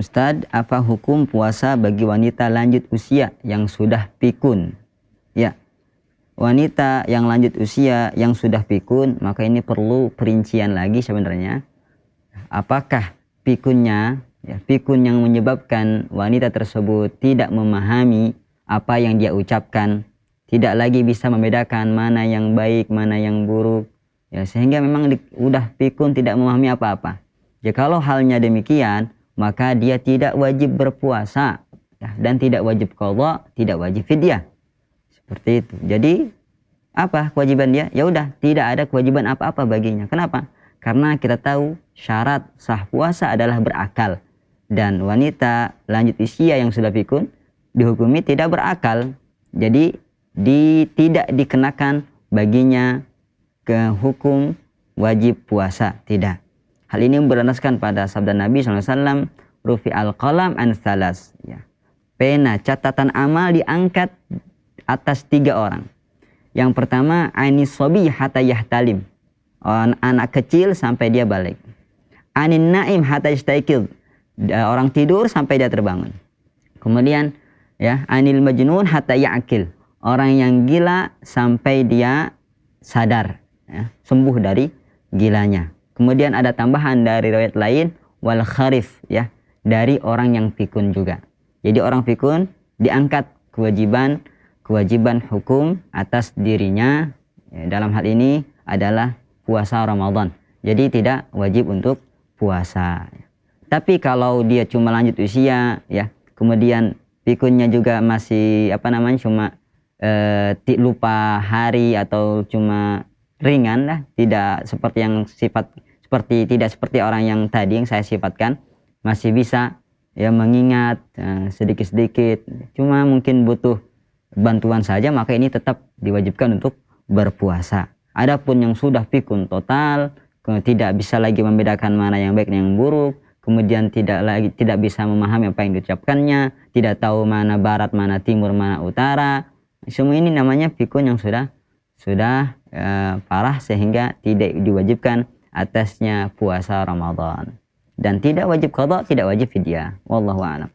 Ustadz, apa hukum puasa bagi wanita lanjut usia yang sudah pikun? Ya, wanita yang lanjut usia yang sudah pikun, maka ini perlu perincian lagi sebenarnya. Apakah pikunnya, ya, pikun yang menyebabkan wanita tersebut tidak memahami apa yang dia ucapkan, tidak lagi bisa membedakan mana yang baik, mana yang buruk, ya, sehingga memang udah pikun tidak memahami apa-apa. Jikalau halnya demikian, maka dia tidak wajib berpuasa, ya, dan tidak wajib qadha, tidak wajib fidyah. Seperti itu. Jadi apa kewajiban dia? Ya udah, tidak ada kewajiban apa-apa baginya. Kenapa? Karena kita tahu syarat sah puasa adalah berakal, dan wanita lanjut usia yang sudah pikun dihukumi tidak berakal. Jadi tidak dikenakan baginya ke hukum wajib puasa, tidak. Hal ini berdasarkan pada sabda Nabi SAW, rufi al-qalam an salas. Ya. Pena catatan amal diangkat atas 3 orang. Yang pertama, anis sobi hatta yahtalim. Anak kecil sampai dia balik. Anin naim hatta yastaiqidh. Orang tidur sampai dia terbangun. Kemudian, ya, anil majnun hatta ya'qil. Orang yang gila sampai dia sadar, ya, sembuh dari gilanya. Kemudian ada tambahan dari riwayat lain, wal kharif, ya, dari orang yang pikun juga. Jadi orang pikun diangkat kewajiban hukum atas dirinya, ya, dalam hal ini adalah puasa Ramadan. Jadi tidak wajib untuk puasa. Tapi kalau dia cuma lanjut usia, ya, kemudian pikunnya juga masih cuma lupa hari atau cuma ringan lah, tidak seperti orang yang tadi yang saya sifatkan, masih bisa, ya, mengingat sedikit-sedikit, cuma mungkin butuh bantuan saja, maka ini tetap diwajibkan untuk berpuasa. Adapun yang sudah pikun total, tidak bisa lagi membedakan mana yang baik dan yang buruk, kemudian tidak bisa memahami apa yang diucapkannya, tidak tahu mana barat, mana timur, mana utara, semua ini namanya pikun yang sudah parah sehingga tidak diwajibkan atasnya puasa Ramadan, dan tidak wajib qadha, tidak wajib fidyah. Wallahu a'lam.